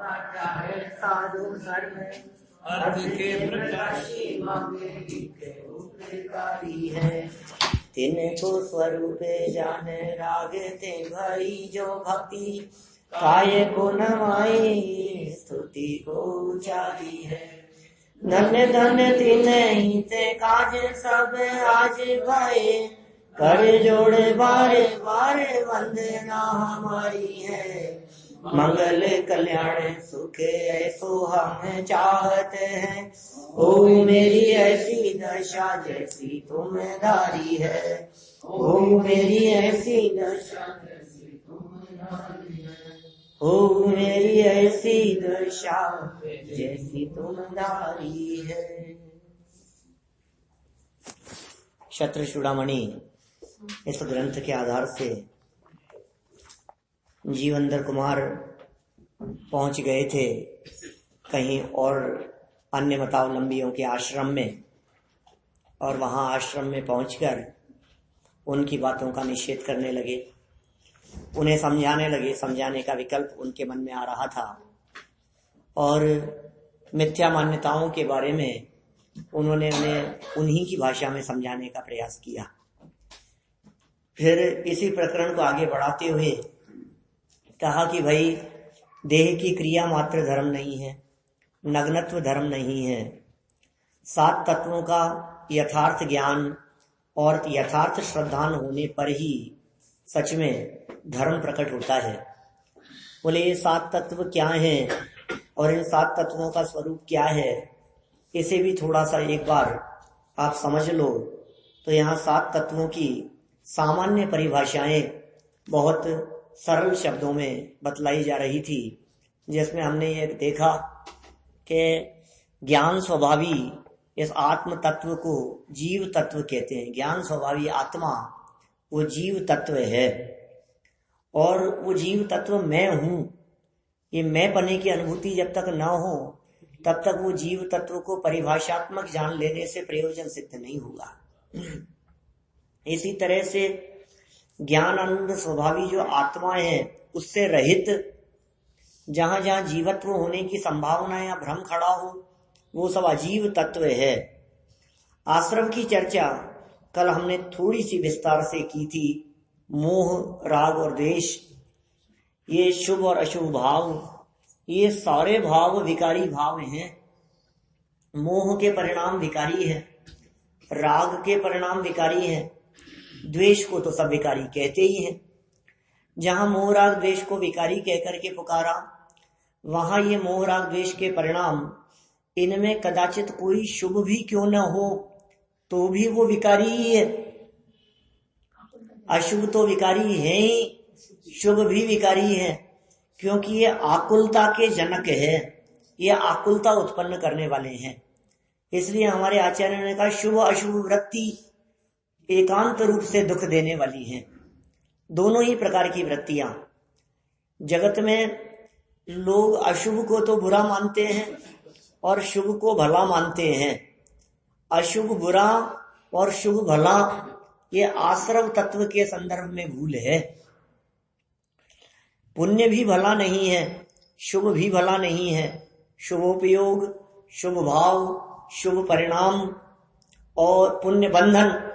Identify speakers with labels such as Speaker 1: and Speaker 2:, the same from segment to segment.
Speaker 1: साधु धर्म अर्थ के प्रकाशी उपकारी है। तिनको स्वरूपे जाने रागे ते भाई जो भक्ति काय को नवाई स्तुति को उचारी है। धन्य धन्य तिन्हीं ते काज सब आज भाए कर जोड़े बारे बारे वंदना हमारी है। मंगल कल्याण सुख ऐसो हम चाहते हैं। ओ मेरी ऐसी दशा जैसी तुम धारी है। ओ मेरी ऐसी दशा जैसी तुम धारी है। ओ मेरी ऐसी दशा जैसी तुम धारी है। क्षत्र चूड़ामणि इस ग्रंथ के आधार से जीवंदर कुमार पहुंच गए थे कहीं और अन्य मतावलंबियों के आश्रम में, और वहां आश्रम में पहुंचकर उनकी बातों का निषेध करने लगे, उन्हें समझाने लगे। समझाने का विकल्प उनके मन में आ रहा था और मिथ्या मान्यताओं के बारे में उन्होंने उन्हें उन्हीं की भाषा में समझाने का प्रयास किया। फिर इसी प्रकरण को आगे बढ़ाते हुए कहा कि भाई देह की क्रिया मात्र धर्म नहीं है, नग्नत्व धर्म नहीं है। 7 तत्वों का यथार्थ ज्ञान और यथार्थ श्रद्धान होने पर ही सच में धर्म प्रकट होता है। बोले ये 7 तत्व क्या हैं और इन 7 तत्वों का स्वरूप क्या है, इसे भी थोड़ा सा एक बार आप समझ लो। तो यहाँ 7 तत्वों की सामान्य परिभाषाएं बहुत सरल शब्दों में बतलाई जा रही थी, जिसमें हमने ये देखा कि ज्ञान स्वभावी इस आत्म तत्व को जीव तत्व कहते हैं। ज्ञान स्वभावी आत्मा वो जीव तत्व है, और वो जीव तत्व मैं हूं, ये मैं पने की अनुभूति जब तक न हो तब तक वो जीव तत्व को परिभाषात्मक जान लेने से प्रयोजन सिद्ध नहीं होगा। इसी तरह से ज्ञानानंद स्वभावी जो आत्मा है उससे रहित जहां जहां जीवत्व होने की संभावना या भ्रम खड़ा हो वो सब अजीव तत्व है। आश्रम की चर्चा कल हमने थोड़ी सी विस्तार से की थी। मोह, राग और द्वेष, ये शुभ और अशुभ भाव, ये सारे भाव विकारी भाव हैं। मोह के परिणाम विकारी है, राग के परिणाम विकारी है, द्वेष को तो सब विकारी कहते ही हैं। जहां मोह राग द्वेष को विकारी कहकर के पुकारा, वहां ये मोह राग द्वेष के परिणाम, इनमें कदाचित कोई शुभ भी क्यों न हो तो भी वो विकारी ही है। अशुभ तो विकारी है ही, शुभ भी विकारी है, क्योंकि ये आकुलता के जनक है, ये आकुलता उत्पन्न करने वाले हैं। इसलिए हमारे आचार्य ने कहा शुभ अशुभ वृत्ति एकांत रूप से दुख देने वाली हैं। दोनों ही प्रकार की वृत्तियां जगत में, लोग अशुभ को तो बुरा मानते हैं और शुभ को भला मानते हैं। अशुभ बुरा और शुभ भला ये आश्रव तत्व के संदर्भ में भूल है। पुण्य भी भला नहीं है, शुभ भी भला नहीं है। शुभोपयोग, शुभ भाव, शुभ परिणाम और पुण्य बंधन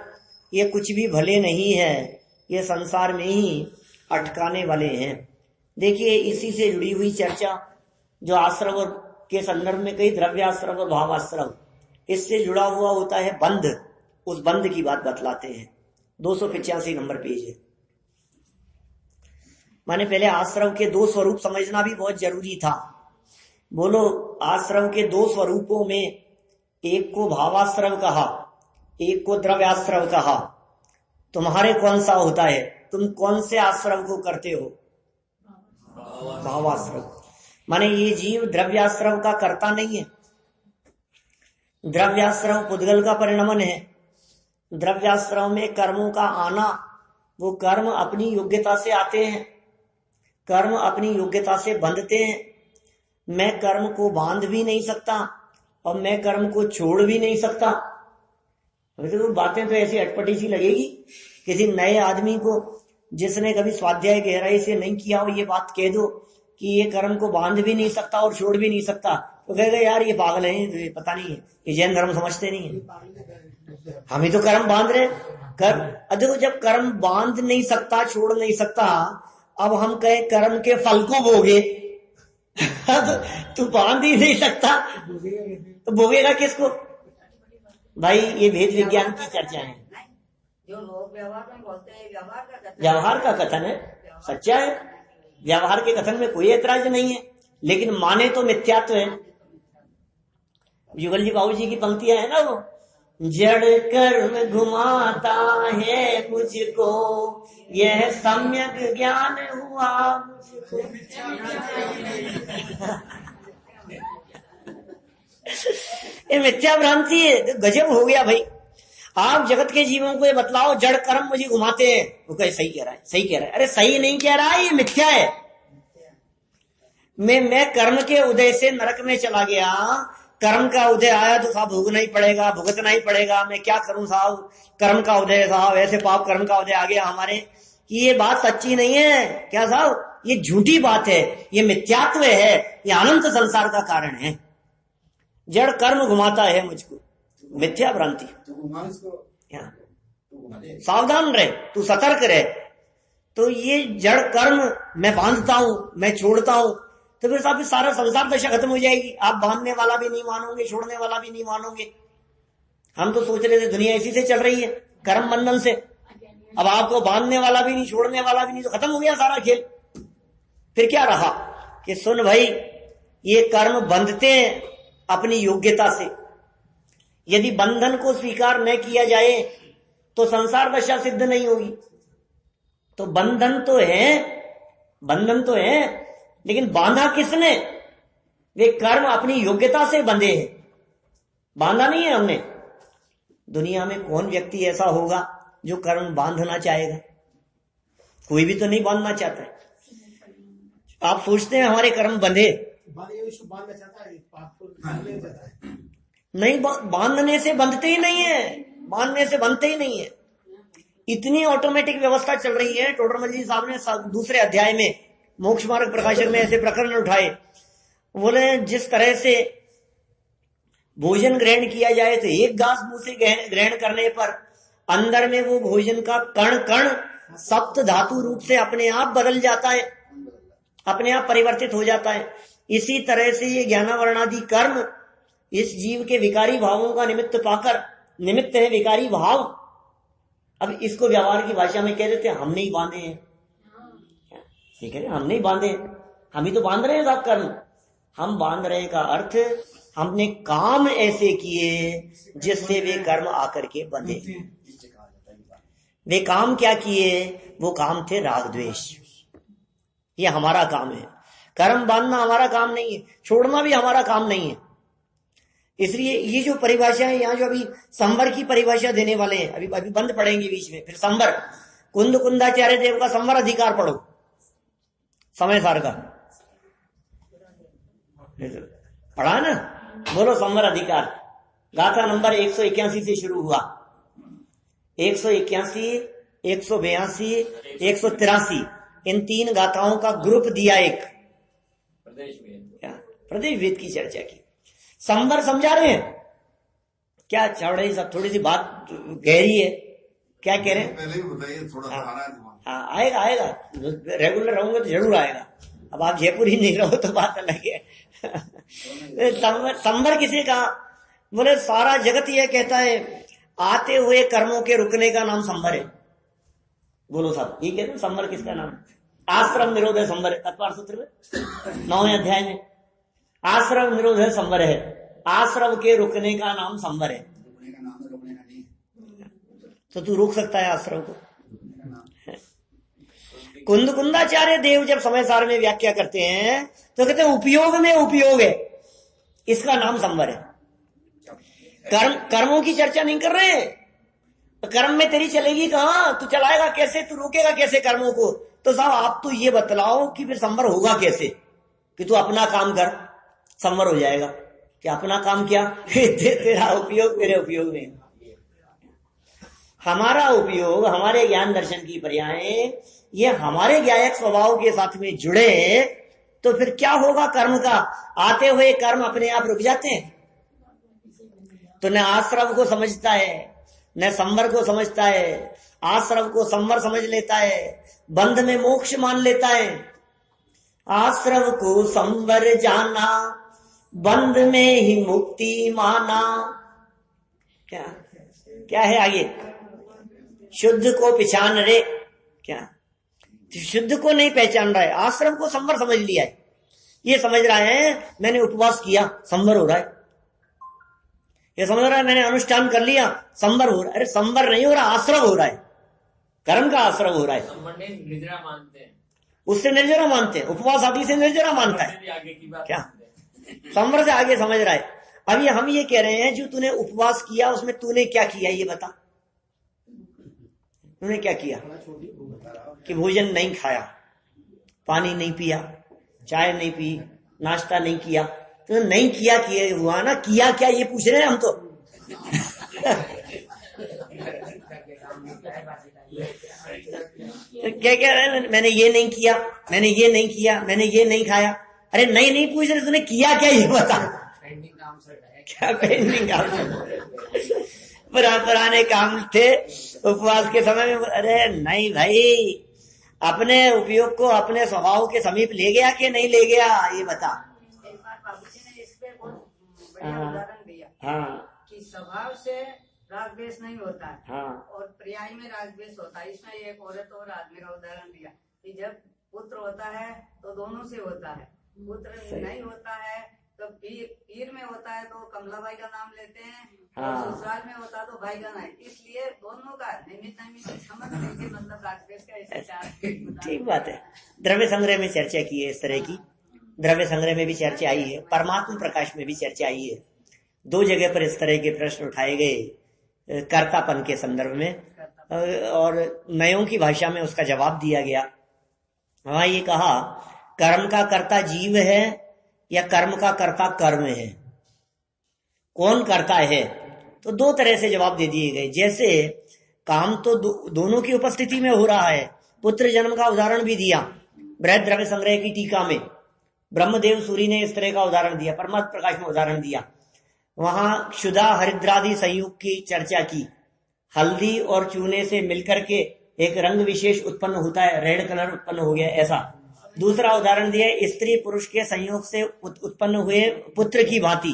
Speaker 1: ये कुछ भी भले नहीं है, ये संसार में ही अटकाने वाले हैं। देखिए इसी से जुड़ी हुई चर्चा जो आश्रव के संदर्भ में कई द्रव्याश्रव और भावाश्रव, इससे जुड़ा हुआ होता है बंध। उस बंध की बात बतलाते हैं। 285 नंबर पेज है। माने पहले आश्रव के 2 स्वरूप समझना भी बहुत जरूरी था। बोलो आश्रव के 2 स्वरूपों में एक को भावाश्रव कहा, एक को द्रव्याश्रव कहा। तुम्हारे कौन सा होता है? तुम कौन से आश्रव को करते हो? भावाश्रव। माने ये जीव द्रव्याश्रव का कर्ता नहीं है। द्रव्याश्रव पुद्गल का परिणमन है। द्रव्याश्रव में कर्मों का आना, वो कर्म अपनी योग्यता से आते हैं, कर्म अपनी योग्यता से बंधते हैं। मैं कर्म को बांध भी नहीं सकता और मैं कर्म को छोड़ भी नहीं सकता। तो बातें तो ऐसी अटपटी सी लगेगी। किसी नए आदमी को जिसने कभी स्वाध्याय गहराई से नहीं किया हो ये बात कह दो कि ये कर्म को बांध भी नहीं सकता और छोड़ भी नहीं सकता, तो कहेगा यार ये पागल है, तो ये पता नहीं है, ये जैन धर्म समझते नहीं है। हम ही तो कर्म बांध रहे कर। देखो जब कर्म बांध नहीं सकता, छोड़ नहीं सकता, अब हम कहे कर्म के फल को भोगे तू बांध ही नहीं सकता तो भोगेगा किसको? भाई ये भेद विज्ञान की चर्चा है।
Speaker 2: जो लोग व्यवहार में बोलते हैं
Speaker 1: व्यवहार का कथन है, सच्चा है, व्यवहार के कथन में कोई ऐतराज नहीं है, लेकिन माने तो मिथ्यात्व है। युगल जी बाबू जी की पंक्तियां है ना, वो जड़ कर्म घुमाता है मुझको, यह सम्यक ज्ञान हुआ मुझको। ये मिथ्या भ्रांति है, गजब हो गया भाई। आप जगत के जीवों को ये बतलाओ जड़ कर्म मुझे घुमाते हैं, वो कहे सही कह रहा है, सही कह रहा है। अरे सही नहीं कह रहा है, ये मिथ्या है। मैं कर्म के उदय से नरक में चला गया, कर्म का उदय आया तो साहब भोगना ही पड़ेगा, भुगतना ही पड़ेगा, मैं क्या करूं साहब, कर्म का उदय साहब, ऐसे पाप कर्म का उदय आ गया हमारे, कि ये बात सच्ची नहीं है क्या साहब, ये झूठी बात है, ये मिथ्यात्व है, ये अनंत संसार का कारण है। जड़ कर्म घुमाता है मुझको, मिथ्या भ्रांति। सावधान रहे, तू सतर्क रहे। तो ये जड़ कर्म मैं बांधता हूं, मैं छोड़ता हूं, तो फिर साहब सारा संसार दशा खत्म हो जाएगी। आप बांधने वाला भी नहीं मानोगे, छोड़ने वाला भी नहीं मानोगे। हम तो सोच रहे थे दुनिया इसी से चल रही है, कर्म बंधन से। अब आपको बांधने वाला भी नहीं, छोड़ने वाला भी नहीं, तो खत्म हो गया सारा खेल। फिर क्या रहा कि सुन भाई, ये कर्म बंधते हैं अपनी योग्यता से। यदि बंधन को स्वीकार न किया जाए तो संसार दशा सिद्ध नहीं होगी। तो बंधन तो है, लेकिन बांधा किसने? वे कर्म अपनी योग्यता से बंधे हैं, बांधा नहीं है हमने। दुनिया में कौन व्यक्ति ऐसा होगा जो कर्म बांधना चाहेगा? कोई भी तो नहीं बांधना चाहता है। आप सोचते हैं हमारे कर्म बंधे? नहीं, बांधने से बंधते ही नहीं है, बांधने से बनते ही नहीं है। इतनी ऑटोमेटिक व्यवस्था चल रही है। टोडरमल जी साहब ने दूसरे अध्याय में मोक्ष मार्ग प्रकाशक में ऐसे प्रकरण उठाए, बोले जिस तरह से भोजन ग्रहण किया जाए तो एक घास मुंह से ग्रहण करने पर अंदर में वो भोजन का कण कण सप्त धातु रूप से अपने आप बदल जाता है, अपने आप परिवर्तित हो जाता है। इसी तरह से ये ज्ञानावरणादि कर्म इस जीव के विकारी भावों का निमित्त पाकर, निमित्त है विकारी भाव। अब इसको व्यवहार की भाषा में कह देते हैं हम नहीं बांधे हैं, ठीक है, हम नहीं बांधे, हम ही तो बांध रहे हैं साहब कर्म। हम बांध रहे का अर्थ हमने काम ऐसे किए जिससे वे कर्म आकर के बंधे। वे काम क्या किए? वो काम थे राग द्वेष। ये हमारा काम है। कर्म बांधना हमारा काम नहीं है, छोड़ना भी हमारा काम नहीं है। इसलिए ये जो परिभाषा है, यहाँ जो अभी संवर की परिभाषा देने वाले हैं, अभी बंद पढ़ेंगे बीच में। फिर संवर, कुंद कुंदाचार्य देव का संवर अधिकार पढ़ो, समय सार का पढ़ा ना, बोलो संवर अधिकार। गाथा नंबर 181 से शुरू हुआ, 181, 182, 183, इन 3 गाथाओं का ग्रुप दिया एक, प्रदेश भेद की चर्चा की। संवर समझा रहे हैं क्या? चौड़े सब थोड़ी सी बात गहरी है, क्या कह रहे हैं?
Speaker 3: पहले भी बताइए थोड़ा सा।
Speaker 1: हाँ, आएगा, रेगुलर रहूंगे तो जरूर आएगा। अब आप जयपुर ही नहीं रहो तो बात अलग है। संवर किसे कहा? बोले सारा जगत यह कहता है आते हुए कर्मों के रुकने का नाम संवर है। बोलो साहब, ये कहते हैं संवर किसका नाम? आश्रम निरोध है संवर है, तत्पर सूत्र में 9वें अध्याय में आश्रम निरोध है संवर है। आश्रम के रुकने का नाम संवर है। तो तू रोक सकता है आश्रम को? कुंद कुंदाचार्य देव जब समय सार में व्याख्या करते हैं तो कहते हैं उपयोग में उपयोग है, इसका नाम संवर है। कर्मों की चर्चा नहीं कर रहे। तो कर्म में तेरी चलेगी कहां? तू चलाएगा कैसे? तू रोकेगा कैसे कर्मों को? तो साहब आप तो ये बतलाओ कि फिर संवर होगा कैसे? कि तू अपना काम कर, संवर हो जाएगा। कि अपना काम क्या? तेरा उपयोग मेरे उपयोग में। हमारा उपयोग, हमारे ज्ञान दर्शन की पर्याय, ये हमारे ज्ञायक स्वभाव के साथ में जुड़े तो फिर क्या होगा कर्म का? आते हुए कर्म अपने आप रुक जाते हैं। तो न आश्रव को समझता है, न संवर को समझता है। आश्रव को संवर समझ लेता है, बंध में मोक्ष मान लेता है। आश्रव को संवर जाना, बंध में ही मुक्ति माना। क्या क्या है आगे? शुद्ध को पहचान रे। क्या शुद्ध को नहीं पहचान रहा है, आश्रम को संवर समझ लिया है। ये समझ रहा है मैंने उपवास किया, संवर हो रहा है। ये समझ रहा है मैंने अनुष्ठान कर लिया, संवर हो रहा है। अरे संवर नहीं हो रहा, आश्रव हो रहा है, कर्म का आश्रव हो रहा है।
Speaker 3: निर्जरा मानते हैं,
Speaker 1: उससे निर्जरा मानते हैं, उपवास आदि से निर्जरा मानता है। क्या संवर से आगे समझ रहा है। अभी हम ये कह रहे हैं जो तूने उपवास किया उसमें तूने क्या किया ये बता। तूने क्या किया? कि भोजन नहीं खाया, पानी नहीं पिया, चाय नहीं पी, नाश्ता नहीं किया। तो नहीं किया किए हुआ ना, किया क्या ये पूछ रहे हैं हम तो। क्या कह रहे हैं? मैंने ये नहीं किया, मैंने ये नहीं किया, मैंने ये नहीं खाया। अरे नहीं पूछ रहे, तूने किया क्या ये बता। क्या पेंडिंग काम? पुराने काम थे उपवास के समय में। अरे नहीं भाई, अपने उपयोग को अपने स्वभाव के समीप ले गया कि नहीं ले गया ये बता।
Speaker 2: एक बार बाबूजी ने इस पे बहुत बढ़िया उदाहरण दिया।
Speaker 1: हाँ
Speaker 2: कि स्वभाव से राग द्वेष नहीं होता है,
Speaker 1: हाँ
Speaker 2: और पर्याय में राग द्वेष होता है। इसमें एक औरत और आदमी का उदाहरण दिया कि जब पुत्र होता है तो दोनों से होता है, पुत्र नहीं होता है तो पीर में होता है तो कमलाबाई का नाम लेते हैं, और ससुराल में होता है तो भाई का नाम। इसलिए दोनों का निमित्त नैमित्त समझ लेके मतलब राग द्वेष का ऐसे चार।
Speaker 1: ठीक बात है। द्रव्य संग्रह में चर्चा की है इस तरह की, द्रव्य संग्रह में भी चर्चा आई है, परमात्मा प्रकाश में भी चर्चा आई है। दो जगह पर इस तरह के प्रश्न उठाए गए कर्तापन के संदर्भ में, और नयों की भाषा में उसका जवाब दिया गया। वहां ये कहा कर्म का कर्ता जीव है या कर्म का कर्ता कर्म है, कौन करता है? तो दो तरह से जवाब दे दिए गए। जैसे काम तो दोनों की उपस्थिति में हो रहा है। पुत्र जन्म का उदाहरण भी दिया बृहद द्रव्य संग्रह की टीका में। ब्रह्मदेव सूरी ने इस तरह का उदाहरण दिया, परमात्म प्रकाश में उदाहरण दिया। वहां क्षुधा हरिद्रादि संयुग की चर्चा की। हल्दी और चूने से मिलकर के एक रंग विशेष उत्पन्न होता है, रेड कलर उत्पन्न हो गया ऐसा। दूसरा उदाहरण दिया स्त्री पुरुष के संयोग से उत्पन्न हुए पुत्र की भांति।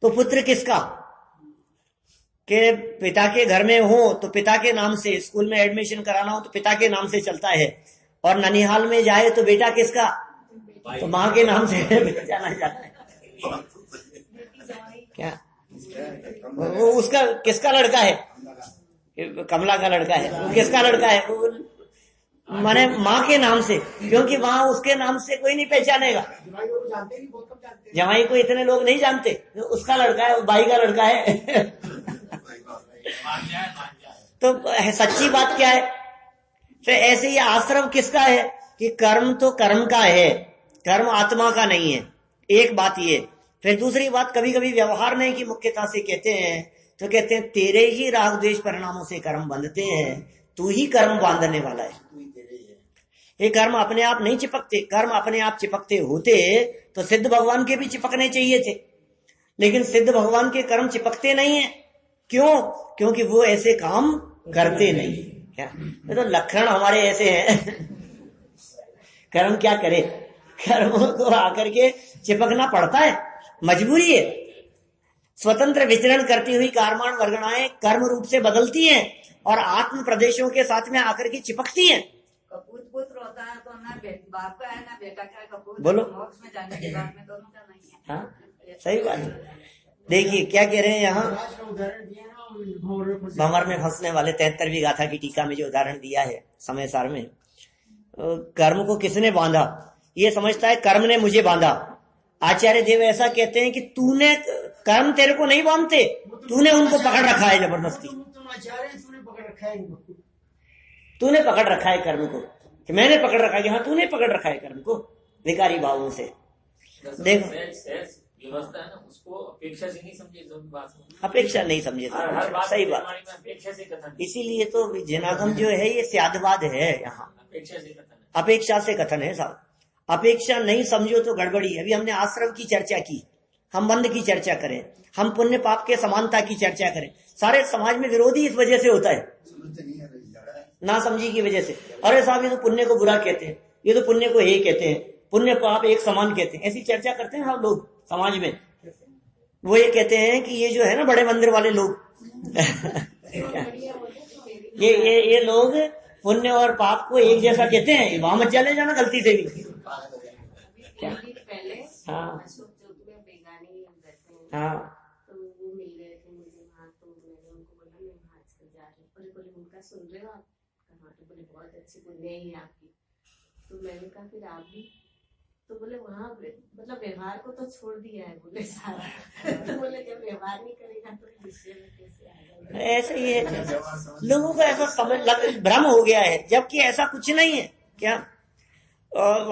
Speaker 1: तो पुत्र किसका? के पिता के घर में हो तो पिता के नाम से, स्कूल में एडमिशन कराना हो तो पिता के नाम से चलता है, और ननिहाल में जाए तो बेटा किसका? तो माँ के नाम से जाना जाता है। क्या वो उसका किसका लड़का है? कमला का लड़का है। वो किसका लड़का है? वो माने माँ के नाम से, क्योंकि वहां उसके नाम से कोई नहीं पहचानेगा। जवाई को इतने लोग नहीं जानते, उसका लड़का है, भाई का लड़का है। तो सच्ची बात क्या है? तो ऐसे ही आश्रम किसका है? कि कर्म तो कर्म का है, कर्म आत्मा का नहीं है। एक बात ये। फिर दूसरी बात, कभी कभी व्यवहार में की मुख्यता से कहते हैं, तो कहते हैं तेरे ही राग द्वेष परिणामों से कर्म बंधते हैं, तू ही कर्म बांधने वाला है। ये कर्म अपने आप नहीं चिपकते। कर्म अपने आप चिपकते होते तो सिद्ध भगवान के भी चिपकने चाहिए थे, लेकिन सिद्ध भगवान के कर्म चिपकते नहीं है। क्यों? क्योंकि वो ऐसे काम करते नहीं। क्या तो लक्षण हमारे ऐसे हैं। कर्म क्या करे, कर्म को आकर के चिपकना पड़ता है, मजबूरी है। स्वतंत्र विचरण करती हुई कार्माण वर्गणाएं कर्म रूप से बदलती हैं और आत्म प्रदेशों के साथ में आकर के चिपकती हैं।
Speaker 2: कपूत पुत्र होता है तो ना बाप का है ना बेटा का है। कपूत
Speaker 1: बोलो।
Speaker 2: मोक्ष में जाने के बाद में दोनों का नहीं है।
Speaker 1: हाँ सही बात है। देखिए क्या कह रहे हैं यहाँ, भंवर में फंसने वाले 73वीं गाथा की टीका में जो उदाहरण दिया है समय सार में, कर्म को किसने बांधा? ये समझता है कर्म ने मुझे बांधा। आचार्य देव ऐसा कहते हैं कि तूने, कर्म तेरे को नहीं बांधते, तूने उनको पकड़ रखा है जबरदस्ती। तूने पकड़ रखा है कर्म को, कि मैंने पकड़ रखा है कि हाँ तूने पकड़ रखा है कर्म को विकारी भावों से। देखो
Speaker 3: व्यवस्था है ना, उसको अपेक्षा से नहीं समझे।
Speaker 1: अपेक्षा नहीं समझे, सही बात।
Speaker 3: अपेक्षा से कथन,
Speaker 1: इसीलिए तो जनागम जो है ये स्यादवाद है। यहाँ
Speaker 3: अपेक्षा से कथन,
Speaker 1: अपेक्षा से कथन है साहब। अपेक्षा नहीं समझो तो गड़बड़ी। अभी हमने आश्रम की चर्चा की, हम बंध की चर्चा करें, हम पुण्य पाप के समानता की चर्चा करें। सारे समाज में विरोधी इस वजह से होता है, ना समझी की वजह से। अरे साहब ये तो पुण्य को बुरा कहते हैं, ये तो पुण्य को हे कहते हैं, पुण्य पाप एक समान कहते हैं, ऐसी चर्चा करते हैं हम लोग समाज में। वो ये कहते हैं कि ये जो है ना बड़े मंदिर वाले लोग ये लोग पुण्य और पाप को एक जैसा कहते हैं। वहां मत चले जाना गलती से भी। क्या?
Speaker 4: पहले
Speaker 1: हाँ
Speaker 4: अशोक चौक में बेगानी रहते हैं,
Speaker 1: हाँ
Speaker 4: तो वो मिल गए थे मुझे वहाँ। तो मैंने उनको बोला मैं वहाँ आजकल जा रही हूँ। और बोले उनका सुन रहे हो आप? कहा तो बोले बहुत अच्छी पुण्य है आपकी। तो मैंने कहा फिर आप भी? तो बोले वहाँ मतलब व्यवहार को तो छोड़ दिया है बोले सारा। तो बोले जब व्यवहार नहीं करेगा तो विषय में कैसे आ जाएगा?
Speaker 1: ऐसा ही है, लोगों को ऐसा समझ भ्रम हो गया है, जबकि ऐसा कुछ नहीं है। क्या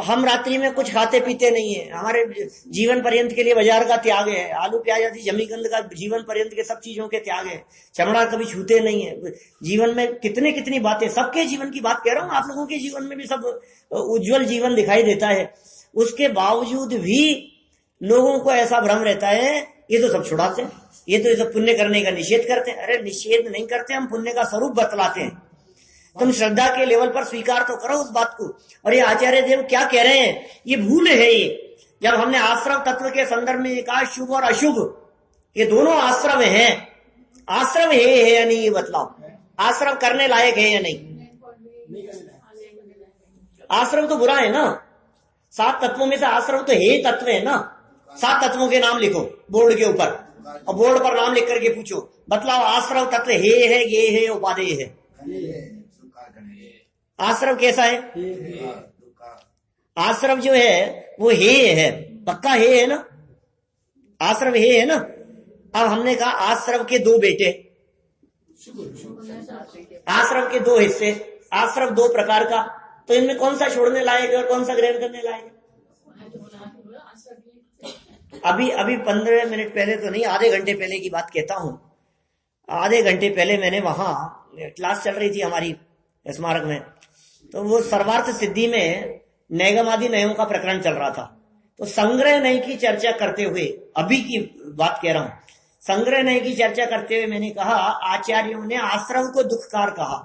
Speaker 1: हम रात्रि में कुछ खाते पीते नहीं है, हमारे जीवन पर्यंत के लिए बाजार का त्याग है, आलू प्याज आदि जमीकंद का जीवन पर्यंत के सब चीजों के त्याग है, चमड़ा कभी छूते नहीं है। जीवन में कितनी कितनी बातें, सबके जीवन की बात कह रहा हूँ, आप लोगों के जीवन में भी सब उज्जवल जीवन दिखाई देता है। उसके बावजूद भी लोगों को ऐसा भ्रम रहता है ये तो सब छुड़ाते हैं, ये तो सब पुण्य करने का निषेध करते हैं। अरे निषेध नहीं करते, हम पुण्य का स्वरूप बतलाते हैं। तुम श्रद्धा के लेवल पर स्वीकार तो करो उस बात को। और ये आचार्य देव क्या कह रहे हैं, ये भूल है। ये जब हमने आश्रव तत्व के संदर्भ में कहा शुभ और अशुभ, ये दोनों आश्रव हैं। आश्रव है या नहीं ये बतलाओ, आश्रव करने लायक है या नहीं? आश्रव तो बुरा है ना, 7 तत्वों में से आश्रव तो हे तत्व है ना। 7 तत्वों के नाम लिखो बोर्ड के ऊपर, और बोर्ड पर नाम लिख करके पूछो, बतलाओ आश्रव तत्व हे है, ये है, उपादेय है। आश्रव कैसा है? आश्रव जो है वो हे है, पक्का हे है ना, आश्रव हे है ना। अब हमने कहा आश्रव के 2 बेटे, आश्रव के 2 हिस्से, आश्रव 2 प्रकार का, तो इनमें कौन सा छोड़ने लायक है और कौन सा ग्रहण करने लायक है? अभी 15 मिनट पहले तो नहीं, आधे घंटे पहले की बात कहता हूं। आधे घंटे पहले मैंने वहां क्लास चल रही थी हमारी स्मारक में, तो वो सर्वार्थ सिद्धि में नैगमादि नयों का प्रकरण चल रहा था। तो संग्रह नय की चर्चा करते हुए, अभी की बात कह रहा हूं, संग्रह नय की चर्चा करते हुए मैंने कहा आचार्यों ने आश्रव को दुखकार कहा,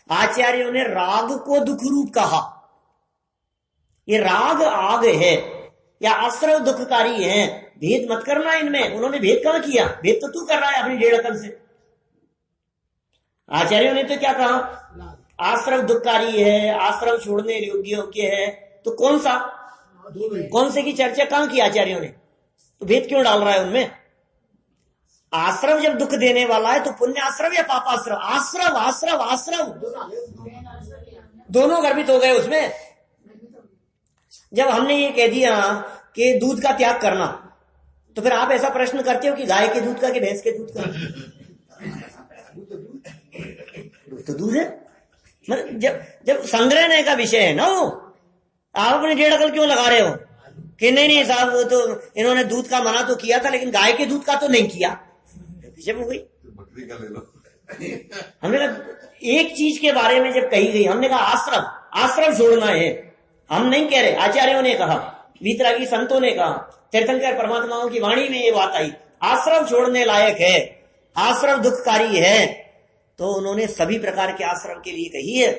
Speaker 1: आचार्यों ने राग को दुख रूप कहा। ये राग आग है या आश्रव दुखकारी है, भेद मत करना इनमें। उन्होंने भेद कहां किया? भेद तो तू कर रहा है अपनी 1.5 अकल से। आचार्यों ने तो क्या कहा? आश्रव दुखकारी है, आश्रव छोड़ने योग्य है। तो कौन सा, कौन से की चर्चा कहां की आचार्यों ने? तो भेद क्यों डाल रहा है उनमें? आश्रव जब दुख देने वाला है तो पुण्य आश्रव या पाप आश्रव? आश्रव आश्रव आश्रव दोनों गर्भित हो गए उसमें। जब हमने ये कह दिया कि दूध का त्याग करना, तो फिर आप ऐसा प्रश्न करते हो कि गाय के दूध का कि भैंस के दूध का? दूध तो दूध है। मतलब जब संग्रहण का विषय है ना, वो आप अपने 1.5 अकल क्यों लगा रहे हो कि नहीं साहब वो तो इन्होंने दूध का मना तो किया था लेकिन गाय के दूध का तो नहीं किया? जब हो गई बकरी का ले लो। हमने कहा एक चीज के बारे में जब कही गई, हमने कहा आश्रम छोड़ना है, हम नहीं कह रहे, आचार्यों ने कहा, वीतरागी संतों ने कहा, तीर्थंकर परमात्माओं की वाणी में ये बात आई, आश्रम छोड़ने लायक है, आश्रम दुखकारी है। तो उन्होंने सभी प्रकार के आश्रम के लिए कही है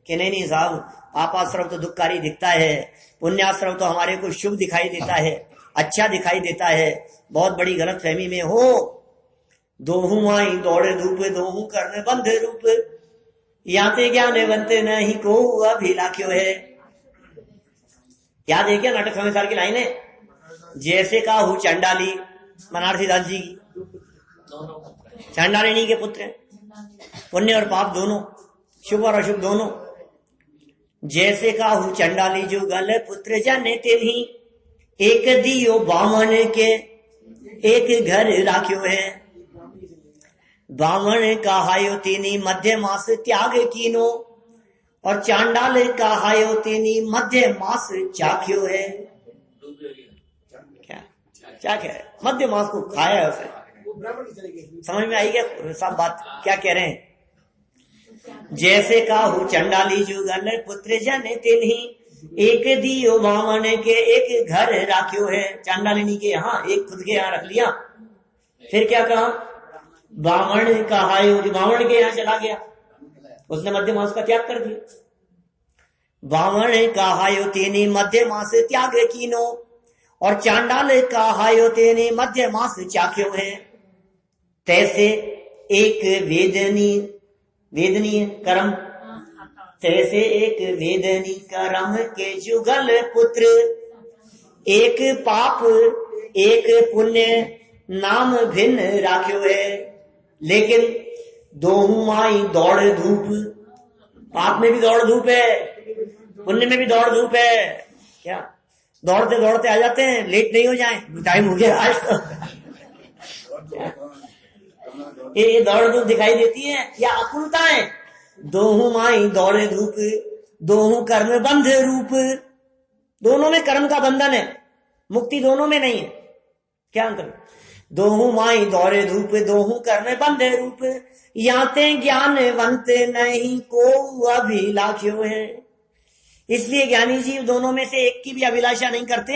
Speaker 1: कि नहीं साहब, पापाश्रम तो दुखकारी दिखता है, पुण्याश्रम तो हमारे को शुभ दिखाई देता है, अच्छा दिखाई देता है। बहुत बड़ी गलत फहमी में हो। दोहू आई दौड़े धूप, दोहू करने बंधे रूप, याते ज्ञाने बनते नहीं को अभिला क्यों है। याद है क्या नाटक समाचार की लाइन है? जैसे का हूं चंडाली, बनारसी दास जी की, चंडालिनी के पुत्र हैं, पुण्य और पाप दोनों, शुभ और अशुभ दोनों। जैसे का हूं चंडाली जो गल पुत्र जाने तेनी, एक दियो बामन के एक घर राख्यो है। बामन कहायो तेनी मध्य मास त्याग कीनो, और चांडाल कहायो तेनी मध्य मास चाख्यो है। क्या कह रहे? मध्य मास को खाया है उसने। समझ में आई क्या सब बात क्या कह रहे हैं? जैसे का हूं चंडाली जुगल पुत्र जने तिन्ही, एक दियो बामण के एक घर राख्यो है, चांडालिनी के यहाँ एक खुद के यहाँ रख लिया। फिर क्या कहा, बामण कहायो, जो बामण के यहाँ चला गया, उसने मध्य मास का त्याग कर दिया। बामण कहायो तेने मध्य मास त्याग कीनो, और चांडाल कहायो तेने मध्य मास चाख्यो है। तैसे एक वेदनीय कर्म, तैसे एक वेदनी कर्म के जुगल पुत्र, एक पाप एक पुण्य नाम भिन्न राख्यो है। लेकिन दोहू माई दौड़ धूप, पाप में भी दौड़ धूप है, पुण्य में भी दौड़ धूप है। क्या दौड़ते दौड़ते आ जाते हैं, लेट नहीं हो जाए, टाइम हो गया आज तो। ये दौड़ धूप दिखाई देती है या अकुलता है। दोहू माई दौड़े धूप, दोहू कर्म बंध रूप, दोनों में कर्म का बंधन है, मुक्ति दोनों में नहीं है। क्या अंतर, दोहू माई दौड़े धूप, दोहू कर्म बंध रूप, याते ज्ञानवंत नहीं को अभिलाख्यो है। इसलिए ज्ञानी जीव दोनों में से एक की भी अभिलाषा नहीं करते,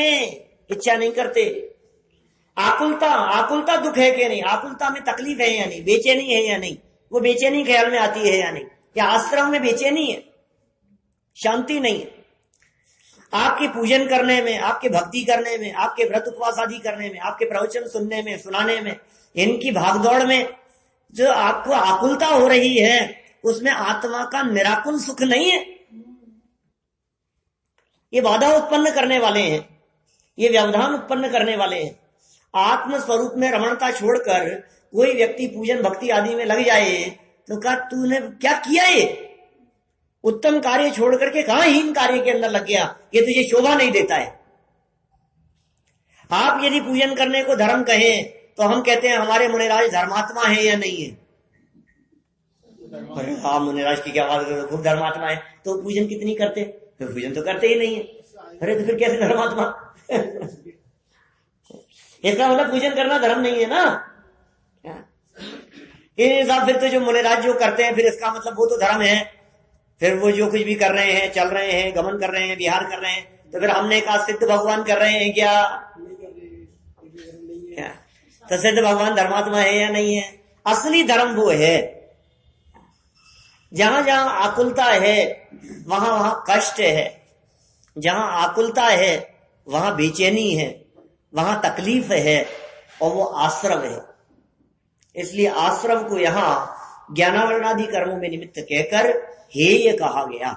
Speaker 1: इच्छा नहीं करते। आकुलता दुख है कि नहीं, आकुलता में तकलीफ है या नहीं, बेचैनी है या नहीं, वो बेचैनी ख्याल में आती है या नहीं, या आश्रम में बेचैनी है, शांति नहीं है। आपके पूजन करने में, आपके भक्ति करने में, आपके व्रत उपवास आदि करने में, आपके प्रवचन सुनने में, सुनाने में, इनकी भागदौड़ में जो आपको आकुलता हो रही है, उसमें आत्मा का निराकुल सुख नहीं है। ये बाधा उत्पन्न करने वाले हैं, ये व्यवधान उत्पन्न करने वाले हैं। आत्म स्वरूप में रमणता छोड़कर कोई व्यक्ति पूजन भक्ति आदि में लग जाए तो कहा तूने क्या किया, ये उत्तम कार्य छोड़ करके कहां हीन कार्य के अंदर लग गया, ये तुझे शोभा नहीं देता है। आप यदि पूजन करने को धर्म कहें तो हम कहते हैं हमारे मुनिराज धर्मात्मा है या नहीं है। अरे हाँ, मुनिराज की क्या बात करो, खूब धर्मात्मा है, तो पूजन कितनी करते, तो पूजन तो करते ही नहीं है। अरे तो फिर कैसे धर्मात्मा इसका मतलब पूजन करना धर्म नहीं है ना। साहब फिर तो जो मुनिराज जो करते हैं, फिर इसका मतलब वो तो धर्म है। फिर वो जो कुछ भी कर रहे हैं, चल रहे हैं, गमन कर रहे हैं, विहार कर रहे हैं, तो फिर हमने कहा सिद्ध भगवान कर रहे हैं क्या? तो सिद्ध भगवान धर्मात्मा है या नहीं है? असली धर्म वो है जहां जहां आकुलता है वहां वहां कष्ट है, जहां आकुलता है वहां बेचैनी है, वहां तकलीफ है, और वो आश्रव है। इसलिए आश्रव को यहां ज्ञानावरणादि कर्मों में निमित्त कहकर हेय कहा गया।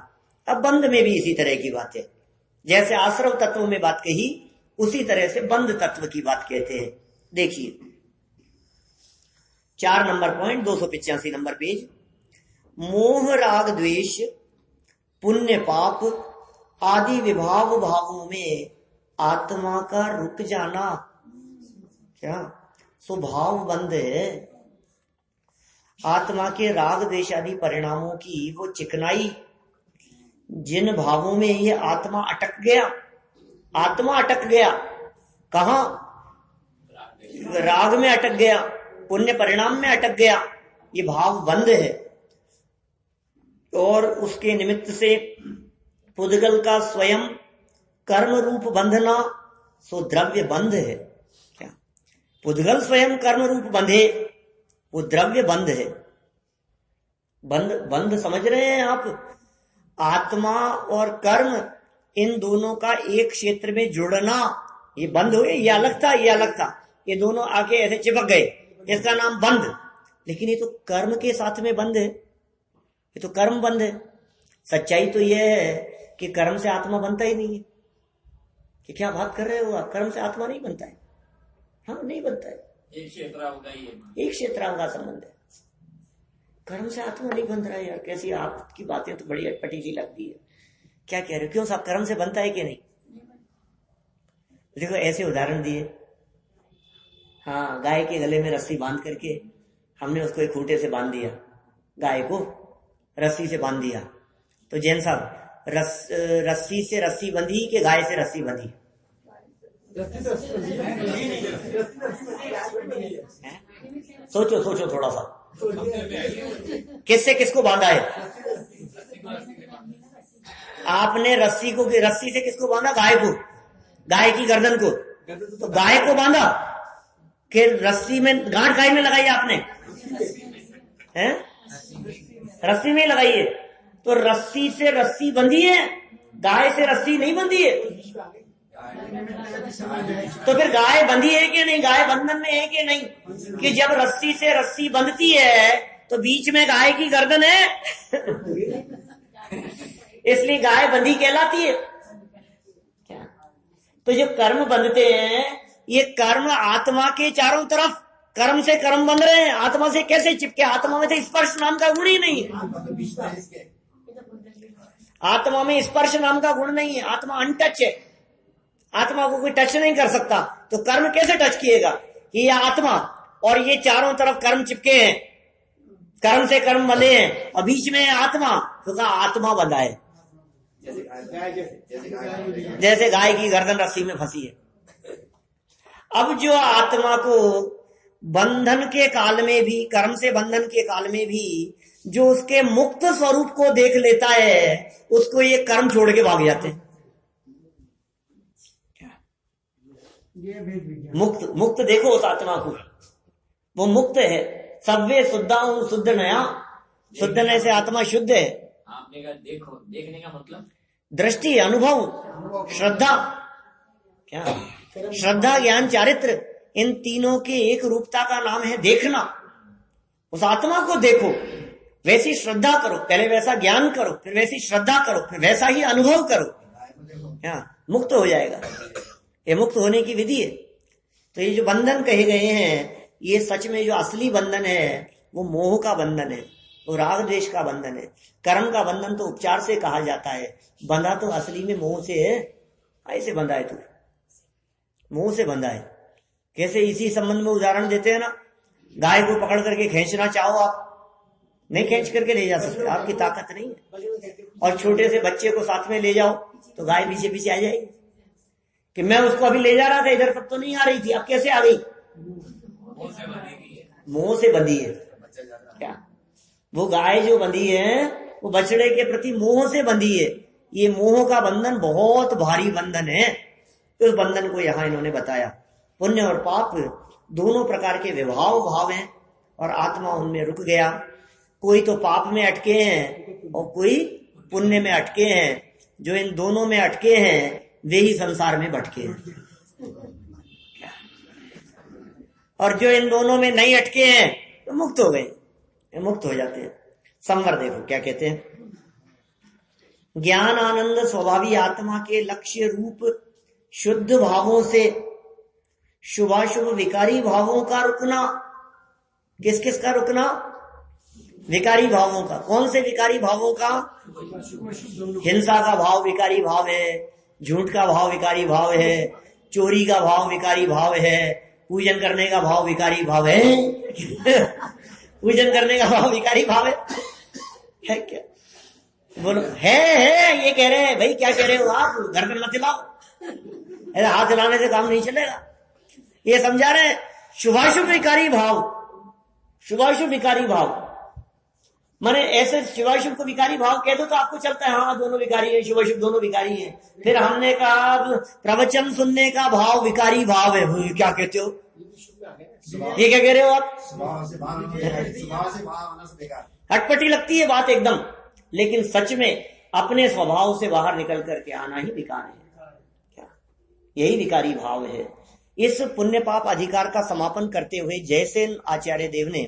Speaker 1: अब बंध में भी इसी तरह की बात है, जैसे आश्रव तत्व में बात कही उसी तरह से बंध तत्व की बात कहते हैं। देखिए 4 नंबर पॉइंट 285 नंबर पेज, मोह राग द्वेष पुण्य पाप आदि विभाव भावों में आत्मा का रुक जाना क्या स्वभाव बंध है। आत्मा के राग द्वेष आदि परिणामों की वो चिकनाई, जिन भावों में ये आत्मा अटक गया, आत्मा अटक गया कहा, राग में अटक गया, पुण्य परिणाम में अटक गया, ये भाव बंध है। और उसके निमित्त से पुद्गल का स्वयं कर्म रूप बंधना सो द्रव्य बंध है। क्या पुद्गल स्वयं कर्म रूप बंधे, वो द्रव्य बंध है। बंध समझ रहे हैं आप? आत्मा और कर्म इन दोनों का एक क्षेत्र में जुड़ना, ये बंद हो गया। ये अलग था, ये अलग था, ये दोनों आके ऐसे चिपक गए, इसका नाम बंध। लेकिन ये तो कर्म के साथ में बंध है, ये तो कर्म बंध है। सच्चाई तो यह है कि कर्म से आत्मा बनता ही नहीं है। कि क्या बात कर रहे हो आप? कर्म से आत्मा नहीं बनता है। हाँ, नहीं बनता है। एक क्षेत्रांग का संबंध है, कर्म से आत्मा नहीं बन रहा है। यार कैसी आपकी बातें तो बड़ी अटपटी सी लगती है। क्या कह रहे हो? क्यों साहब, कर्म से बनता है कि नहीं? देखो ऐसे उदाहरण दिए। हाँ, गाय के गले में रस्सी बांध करके हमने उसको एक खूंटे से बांध दिया, गाय को रस्सी से बांध दिया। तो जैन साहब, रस्सी से रस्सी बंधी कि गाय से रस्सी बंधी? सोचो सोचो थोड़ा सा, किससे किसको बांधा है? आपने रस्सी से किसको बांधा? गाय को, गाय की गर्दन को। तो गाय को बांधा कि रस्सी में गांठ गाय में लगाई आपने? हैं? रस्सी में लगाई है। तो रस्सी से रस्सी बंधी है, गाय से रस्सी नहीं बंधी है। तो फिर गाय बंधी है कि नहीं? गाय बंधन में है कि नहीं? कि जब रस्सी से रस्सी बंधती है तो बीच में गाय की गर्दन है इसलिए गाय बंधी कहलाती है। क्या? तो जो कर्म बंधते हैं, ये कर्म आत्मा के चारों तरफ कर्म से कर्म बंध रहे हैं। आत्मा से कैसे चिपके? आत्मा में तो स्पर्श नाम का गुण ही नहीं है। आत्मा में स्पर्श नाम का गुण नहीं है। आत्मा अनटच है, आत्मा को कोई टच नहीं कर सकता। तो कर्म कैसे टच किएगा? कि ये आत्मा और ये चारों तरफ कर्म चिपके हैं, कर्म से कर्म बंधे हैं, और बीच में आत्मा, तो आत्मा बंधा है जैसे गाय की गर्दन रस्सी में फंसी है। अब जो आत्मा को बंधन के काल में भी, कर्म से बंधन के काल में भी जो उसके मुक्त स्वरूप को देख लेता है, उसको ये कर्म छोड़ के भाग जाते हैं। मुक्त देखो उस आत्मा को, वो मुक्त है। सव्वे शुद्धाहु शुद्ध नया, शुद्ध नय से आत्मा शुद्ध है।
Speaker 3: आपने कहा देखो, देखने का मतलब
Speaker 1: दृष्टि, अनुभव, श्रद्धा। क्या? श्रद्धा, ज्ञान, चारित्र, इन तीनों के एक रूपता का नाम है देखना। उस आत्मा को देखो, वैसी श्रद्धा करो, पहले वैसा ज्ञान करो, फिर वैसी श्रद्धा करो, फिर वैसा ही अनुभव करो। क्या? मुक्त हो जाएगा। ये मुक्त होने की विधि है। तो ये जो बंधन कहे गए हैं, ये सच में जो असली बंधन है वो मोह का बंधन है, वो राग द्वेष का बंधन है। कर्म का बंधन तो उपचार से कहा जाता है, बंधा तो असली में मोह से है। ऐसे बंधा है, तू मोह से बंधा है। कैसे? इसी संबंध में उदाहरण देते हैं ना, गाय को पकड़ करके खींचना चाहो आप, नहीं खींच करके ले जा सकते, आपकी ताकत नहीं है। और छोटे से बच्चे को साथ में ले जाओ तो गाय पीछे पीछे आ जाएगी। कि मैं उसको अभी ले जा रहा था, इधर तक तो नहीं आ रही थी, अब कैसे आ गई? मोह से बंधी है। क्या? वो गाय जो बंधी है वो बछड़े के प्रति मोह से बंधी है। ये मोह का बंधन बहुत भारी बंधन है। उस बंधन को यहाँ इन्होंने बताया। पुण्य और पाप दोनों प्रकार के विभाव भाव हैं, और आत्मा उनमें रुक गया। कोई तो पाप में अटके हैं और कोई पुण्य में अटके हैं। जो इन दोनों में अटके हैं वे ही संसार में भटके हैं, और जो इन दोनों में नहीं अटके हैं तो मुक्त हो गए, मुक्त हो जाते हैं। संवर देखो क्या कहते हैं। ज्ञान आनंद स्वभावी आत्मा के लक्ष्य रूप शुद्ध भावों से शुभाशुभ विकारी भावों का रुकना। किस किस का रुकना? विकारी भावों का। कौन से विकारी भावों का? हिंसा का भाव विकारी भाव है, झूठ का भाव विकारी भाव है, चोरी का भाव विकारी भाव है, पूजन करने का भाव विकारी भाव है पूजन करने का भाव विकारी भाव है क्या? बोलो है ये कह रहे हैं। भाई क्या कह रहे हो आप? गर्दन मत हिलाओ, ऐसा हाथ हिलाने से काम नहीं चलेगा। ये समझा रहे हैं शुभाशुभ विकारी भाव। शुभाशुभ विकारी भाव माने ऐसे शुभाशुभ को विकारी भाव कह दो तो आपको चलता है, हाँ दोनों विकारी है, शुभाशुभ दोनों विकारी है। फिर हमने कहा प्रवचन सुनने का भाव विकारी भाव है। क्या कहते हो? ये क्या कह रहे हो आप? हटपटी लगती है बात एकदम, लेकिन सच में अपने स्वभाव से बाहर निकल करके आना ही विकार है। क्या? यही विकारी भाव है। इस पुण्य पाप अधिकार का समापन करते हुए जयसेन आचार्य देव ने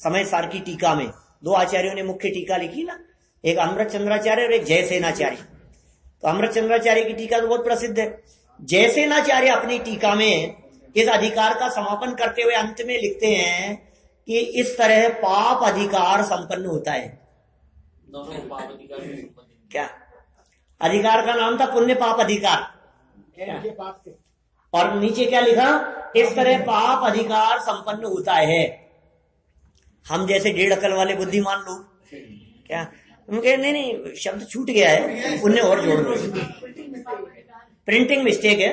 Speaker 1: समय सार की टीका में, दो आचार्यों ने मुख्य टीका लिखी ना, एक अमृत चंद्राचार्य और एक जयसेनाचार्य। तो अमृत चंद्राचार्य की टीका तो बहुत प्रसिद्ध है। जयसेनाचार्य अपनी टीका में इस अधिकार का समापन करते हुए अंत में लिखते हैं कि इस तरह पाप अधिकार संपन्न होता है।
Speaker 3: दोनों पाप अधिकार
Speaker 1: क्या? अधिकार का नाम था पुण्य पाप अधिकार, और नीचे क्या लिखा? इस तरह पाप अधिकार संपन्न होता है। हम जैसे 1.5 अकल वाले बुद्धिमान लोग क्या उनके नहीं शब्द छूट गया है, पुण्य और जोड़ दो, प्रिंटिंग मिस्टेक है,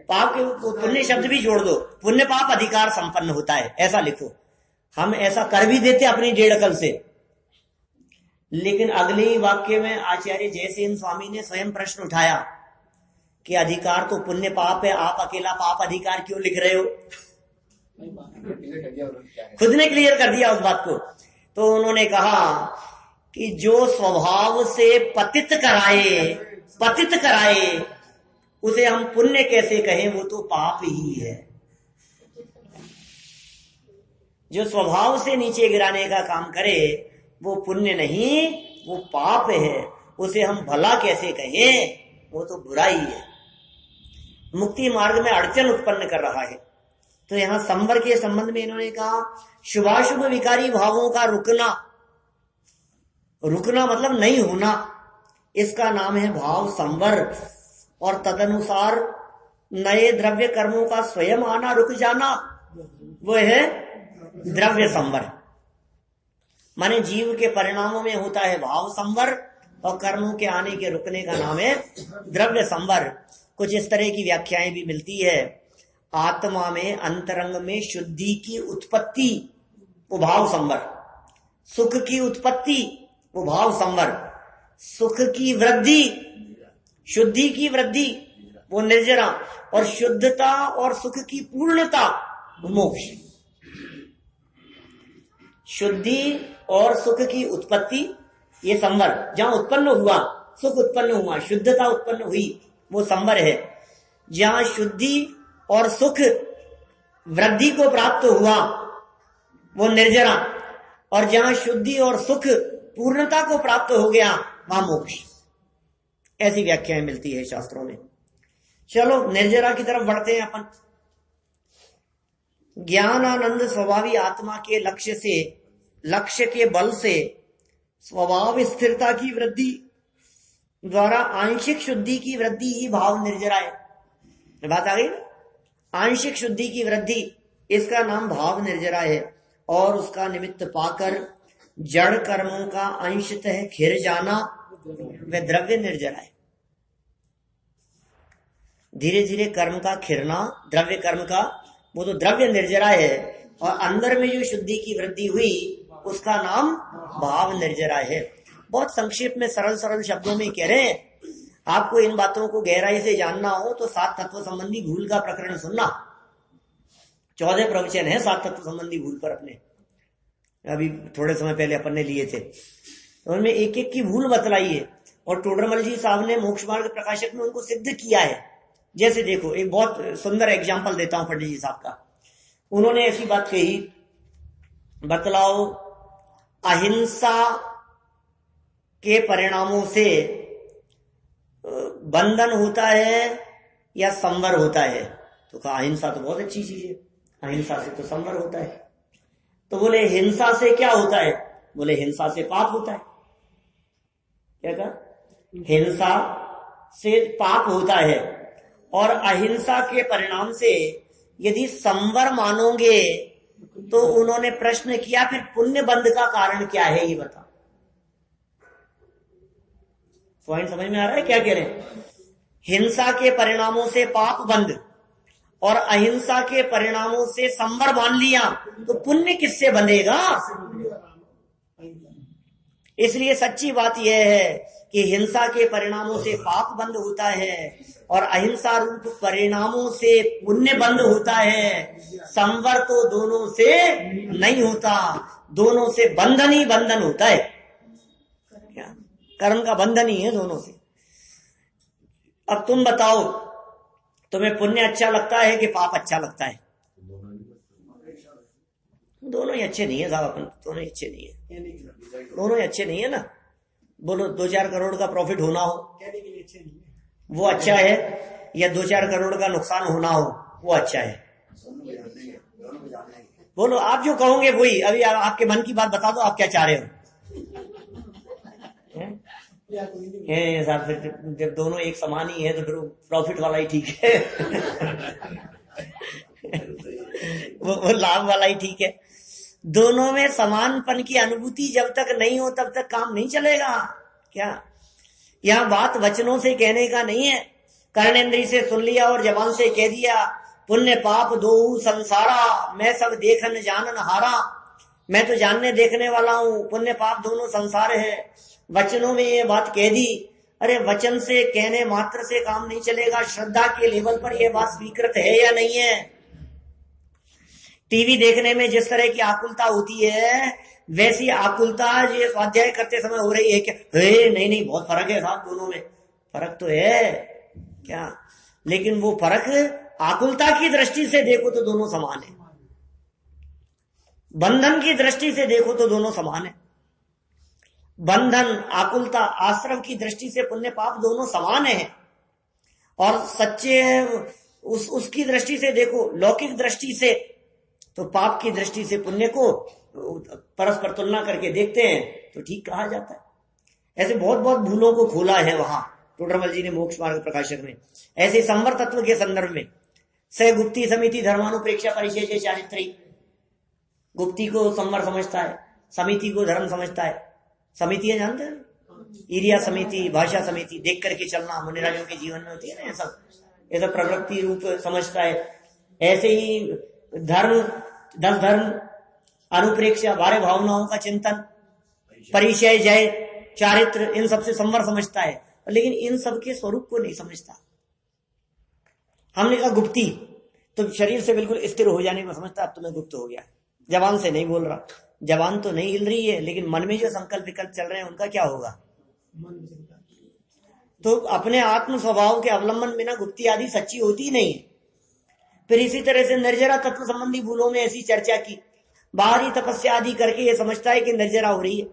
Speaker 1: पाप के पुण्य शब्द भी जोड़ दो, पुण्य पाप अधिकार संपन्न होता है ऐसा लिखो। हम ऐसा कर भी देते अपनी 1.5 अकल से, लेकिन अगले ही वाक्य में आचार्य जयसेन स्वामी ने स्वयं प्रश्न उठाया कि अधिकार तो पुण्य पाप है, आप अकेला पाप अधिकार क्यों लिख रहे हो? खुद ने क्लियर कर दिया उस बात को। तो उन्होंने कहा कि जो स्वभाव से पतित कराए उसे हम पुण्य कैसे कहें, वो तो पाप ही है। जो स्वभाव से नीचे गिराने का काम करे वो पुण्य नहीं, वो पाप है। उसे हम भला कैसे कहें, वो तो बुराई है, मुक्ति मार्ग में अड़चन उत्पन्न कर रहा है। तो यहां संवर के संबंध में इन्होंने कहा शुभाशुभ विकारी भावों का रुकना मतलब नहीं होना, इसका नाम है भाव संवर। और तदनुसार नए द्रव्य कर्मों का स्वयं आना रुक जाना, वो है द्रव्य संवर। माने जीव के परिणामों में होता है भाव संवर और कर्मों के आने के रुकने का नाम है द्रव्य संवर। कुछ इस तरह की व्याख्याएं भी मिलती है। आत्मा में अंतरंग में शुद्धि की उत्पत्ति वो भाव संवर, सुख की उत्पत्ति वो भाव संवर, सुख की वृद्धि शुद्धि की वृद्धि वो निर्जरा, और शुद्धता और सुख की पूर्णता वो मोक्ष। शुद्धि और सुख की उत्पत्ति ये संवर, जहां उत्पन्न हुआ सुख उत्पन्न हुआ, शुद्धता उत्पन्न हुई, वो संवर है। जहां शुद्धि और सुख वृद्धि को प्राप्त हुआ वो निर्जरा, और जहां शुद्धि और सुख पूर्णता को प्राप्त हो गया वहां मोक्ष। ऐसी व्याख्याएं मिलती है शास्त्रों में। चलो निर्जरा की तरफ बढ़ते हैं अपन। ज्ञान आनंद स्वभावी आत्मा के लक्ष्य के बल से स्वभाव स्थिरता की वृद्धि द्वारा आंशिक शुद्धि की वृद्धि ही भाव निर्जरा है। बात आ गई ना, आंशिक शुद्धि की वृद्धि, इसका नाम भाव निर्जरा है। और उसका निमित्त पाकर जड़ कर्मों का अंशतः खिर जाना वह द्रव्य निर्जरा है। धीरे धीरे कर्म का खिरना, द्रव्य कर्म का, वो तो द्रव्य निर्जरा है। और अंदर में जो शुद्धि की वृद्धि हुई उसका नाम भाव निर्जरा है। बहुत संक्षेप में सरल शब्दों में कह रहे हैं। आपको इन बातों को गहराई से जानना हो तो 7 तत्व संबंधी भूल का प्रकरण सुनना। 14 प्रवचन है 7 तत्व संबंधी भूल पर, अपने अभी थोड़े समय पहले अपन ने लिए थे। उनमें एक एक की भूल बतलाई है और टोडरमल जी साहब ने मोक्ष मार्ग प्रकाशक में उनको सिद्ध किया है। जैसे देखो, एक बहुत सुंदर एग्जाम्पल देता हूं पंडित जी साहब का। उन्होंने ऐसी बात कही, बतलाओ अहिंसा के परिणामों से बंधन होता है या संवर होता है? तो कहा अहिंसा तो बहुत अच्छी चीज है, अहिंसा से तो संवर होता है। तो बोले हिंसा से क्या होता है? बोले हिंसा से पाप होता है। क्या कहा? हिंसा से पाप होता है। और अहिंसा के परिणाम से यदि संवर मानोगे तो उन्होंने प्रश्न किया फिर पुण्य बंध का कारण क्या है, ये बता। पॉइंट समझ में आ रहा है क्या कह रहे हैं? हिंसा के परिणामों से पाप बंध और अहिंसा के परिणामों से संवर मान लिया तो पुण्य किससे बंधेगा? इसलिए सच्ची बात यह है कि हिंसा के परिणामों से पाप बंद होता है और अहिंसा रूप परिणामों से पुण्य बंद होता है। संवर तो दोनों से नहीं होता, दोनों से बंधन ही बंधन होता है। क्या? कर्म का बंधन ही है दोनों से। अब तुम बताओ, तुम्हें पुण्य अच्छा लगता है कि पाप अच्छा लगता है? दोनों ही अच्छे नहीं है साहब, अपन दोनों ही अच्छे नहीं है, दोनों ही अच्छे नहीं है ना। बोलो 2-4 करोड़ का प्रॉफिट होना हो वो अच्छा है, या 2-4 करोड़ का नुकसान होना हो वो अच्छा है? बोलो, आप जो कहोगे वही। अभी आपके मन की बात बता दो, आप क्या चाह रहे हो? साहब फिर जब दोनों एक समान ही है तो फिर प्रॉफिट वाला ही ठीक है। वो लाभ वाला ही ठीक है। दोनों में समानपन की अनुभूति जब तक नहीं हो तब तक काम नहीं चलेगा। क्या? यहाँ बात वचनों से कहने का नहीं है, कर्णेंद्री से सुन लिया और जबान से कह दिया पुण्य पाप दो संसारा, मैं सब देखन जानन हारा। मैं तो जानने देखने वाला हूं, पुण्य पाप दोनों संसार है। वचनों में ये बात कह दी। अरे वचन से कहने मात्र से काम नहीं चलेगा, श्रद्धा के लेवल पर यह बात स्वीकृत है या नहीं है। टीवी देखने में जिस तरह की आकुलता होती है, वैसी आकुलता ये स्वाध्याय करते समय हो रही है क्या? नहीं नहीं, बहुत फर्क है साहब दोनों में। फर्क तो है क्या, लेकिन वो फर्क आकुलता की दृष्टि से देखो तो दोनों समान है, बंधन की दृष्टि से देखो तो दोनों समान है। बंधन, आकुलता, आश्रम की दृष्टि से पुण्य पाप दोनों समान है। और सच्चे उसकी दृष्टि से देखो, लौकिक दृष्टि से, तो पाप की दृष्टि से पुण्य को परस्पर तुलना करके देखते हैं तो ठीक कहा जाता है। ऐसे बहुत बहुत भूलों को खोला है वहां टोडरमल जी ने मोक्ष मार्ग प्रकाशक में। ऐसे संवर तत्व के संदर्भ में स गुप्ती समिति धर्मानुप्रेक्षा परिचय चारित्री, गुप्ती को संवर समझता है, समिति को धर्म समझता है। समितियां जानते हैं, इरिया समिति, भाषा समिति, देख करके चलना मुनिराजों के जीवन में होती है ना, ऐसा प्रवृत्ति रूप समझता है। ऐसे ही धर्म, 10 धर्म, अनुप्रेक्षा, 12 भावनाओं का चिंतन, परिचय, जय, चारित्र, इन सबसे संवर समझता है, लेकिन इन सब के स्वरूप को नहीं समझता। हमने कहा गुप्ती, तो शरीर से बिल्कुल स्थिर हो जाने में समझता, अब तो मैं गुप्त हो गया, जबान से नहीं बोल रहा, जबान तो नहीं हिल रही है, लेकिन मन में जो संकल्प विकल्प चल रहे हैं उनका क्या होगा। तो अपने आत्म स्वभाव के अवलंबन बिना गुप्ती आदि सच्ची होती नहीं है। फिर इसी तरह से निर्जरा तत्व संबंधी भूलों में ऐसी चर्चा की, बाहरी तपस्या आदि करके ये समझता है कि निर्जरा हो रही है।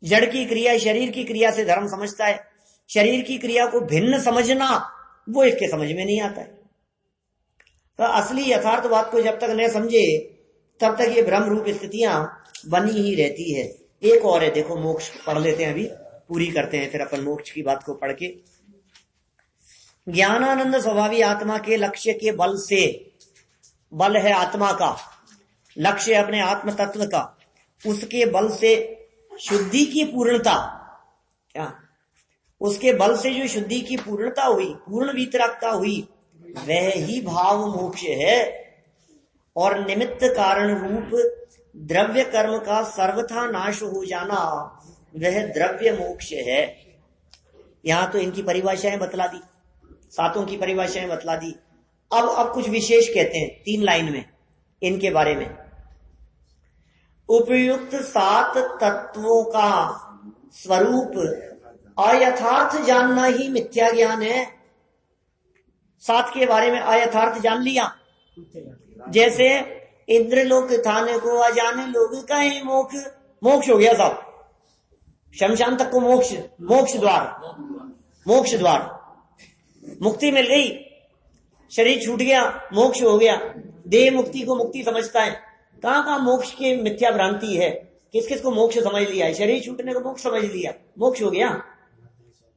Speaker 1: जड़ की क्रिया शरीर की क्रिया से धर्म समझता है, शरीर की क्रिया को भिन्न समझना वो इसके समझ में नहीं आता है। तो असली यथार्थ बात को जब तक न समझे तब तक ये भ्रम रूप स्थितियां बनी ही रहती है। एक और है, देखो मोक्ष पढ़ लेते हैं, अभी पूरी करते हैं, फिर अपन मोक्ष की बात को पढ़ के। ज्ञानानंद स्वभावी आत्मा के लक्ष्य के बल से, बल है आत्मा का, लक्ष्य अपने आत्म तत्व का, उसके बल से शुद्धि की पूर्णता, क्या उसके बल से जो शुद्धि की पूर्णता हुई, पूर्ण वितरागता हुई, वह ही भाव मोक्ष है। और निमित्त कारण रूप द्रव्य कर्म का सर्वथा नाश हो जाना, वह द्रव्य मोक्ष है। यहां तो इनकी परिभाषाएं बतला दी, सातों की परिभाषाएं बतला दी। अब कुछ विशेष कहते हैं 3 लाइन में इनके बारे में। उपयुक्त 7 तत्वों का स्वरूप अयथार्थ जानना ही मिथ्या ज्ञान है। 7 के बारे में अयथार्थ जान लिया, जैसे इंद्रलोक थाने को अजाने लोग कहीं मोक्ष हो गया साहब, शमशान तक को मोक्ष द्वार, मुक्ति मिल गई, शरीर छूट गया, मोक्ष हो गया। देह मुक्ति को मुक्ति समझता है। कहां मोक्ष की मिथ्या भ्रांति है, किस किस को मोक्ष समझ लिया है, शरीर छूटने को मोक्ष समझ लिया, मोक्ष हो गया।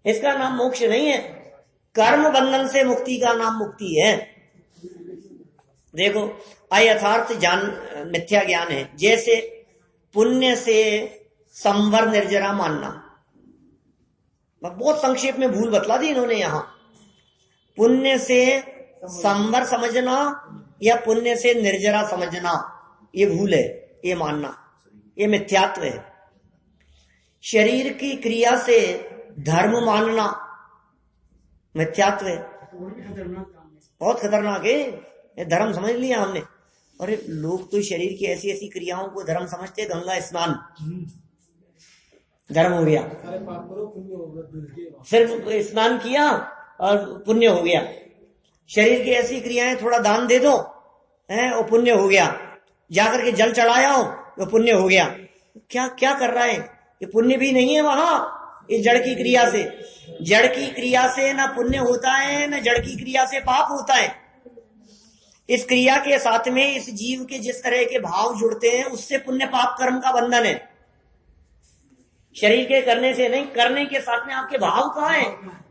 Speaker 1: इसका नाम मोक्ष नहीं है, कर्म बंधन से मुक्ति का नाम मुक्ति है। देखो अयथार्थ जान मिथ्या ज्ञान है। जैसे पुण्य से संवर निर्जरा मानना, बहुत संक्षेप में भूल बतला दी इन्होंने यहां। पुण्य से संवर समझना या पुण्य से निर्जरा समझना, ये भूल है, ये मानना, ये मिथ्यात्व है। शरीर की क्रिया से धर्म मानना मिथ्यात्व है, बहुत खतरनाक है। ये धर्म समझ लिया हमने। अरे लोग तो शरीर की ऐसी ऐसी क्रियाओं को धर्म समझते, गंगा स्नान धर्म हो गया, सिर्फ स्नान किया और पुण्य हो गया। शरीर की ऐसी क्रियाएं, थोड़ा दान दे दो है और पुण्य हो गया, जाकर के जल चढ़ाया हो तो पुण्य हो गया। क्या क्या कर रहा है, ये पुण्य भी नहीं है वहां, इस जड़ की क्रिया से। जड़ की क्रिया से ना पुण्य होता है, ना जड़ की क्रिया से पाप होता है। इस क्रिया के साथ में इस जीव के जिस तरह के भाव जुड़ते हैं, उससे पुण्य पाप कर्म का बंधन है। शरीर के करने से नहीं, करने के साथ में आपके भाव कहाँ है,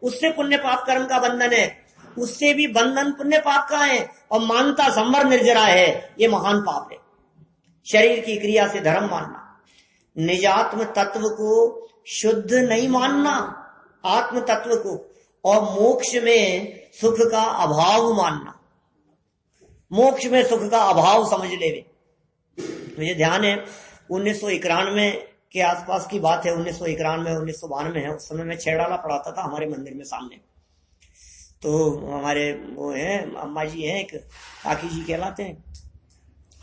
Speaker 1: उससे पुण्य पाप कर्म का बंधन है। उससे भी बंधन पुण्य पाप का है। और मानता संवर निर्जरा है, ये महान पाप है। शरीर की क्रिया से धर्म मानना, निजात्म तत्व को शुद्ध नहीं मानना, आत्म तत्व को, और मोक्ष में सुख का अभाव मानना। मोक्ष में सुख का अभाव समझ ले, मुझे ध्यान है 1991 के आसपास की बात है, 1991 1992 है। उस समय मैं 6 डाला पढ़ाता था हमारे मंदिर में सामने। तो हमारे वो हैं अम्मा जी हैं, एक काकी जी कहलाते हैं,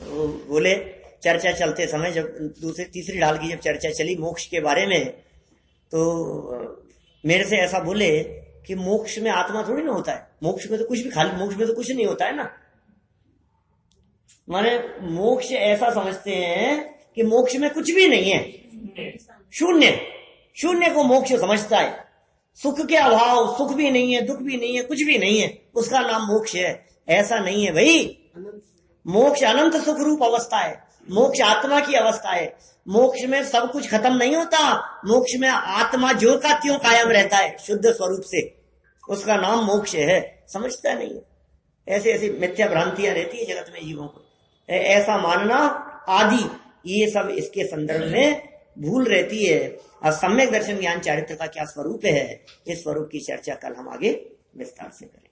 Speaker 1: तो बोले चर्चा चलते समय जब दूसरी तीसरी ढाल की जब चर्चा चली मोक्ष के बारे में, तो मेरे से ऐसा बोले कि मोक्ष में आत्मा थोड़ी ना होता है, मोक्ष में तो कुछ भी, खाली मोक्ष में तो कुछ नहीं होता है ना। माने मोक्ष ऐसा समझते हैं कि मोक्ष में कुछ भी नहीं है, शून्य, शून्य को मोक्ष समझता है। सुख के अभाव, सुख भी नहीं है, दुख भी नहीं है, कुछ भी नहीं है, उसका नाम मोक्ष है। ऐसा नहीं है भाई। मोक्ष अनंत सुख रूप अवस्था है, मोक्ष आत्मा की अवस्था है। मोक्ष में सब कुछ खत्म नहीं होता, मोक्ष में आत्मा जो का त्यों कायम रहता है शुद्ध स्वरूप से, उसका नाम मोक्ष है। समझता नहीं है। ऐसी ऐसी मिथ्या भ्रांतियां रहती है जगत में जीवों को, ऐसा मानना आदि, ये सब इसके संदर्भ में भूल रहती है। और सम्यक दर्शन ज्ञान चारित्र का क्या स्वरूप है, इस स्वरूप की चर्चा कल हम आगे विस्तार से करेंगे।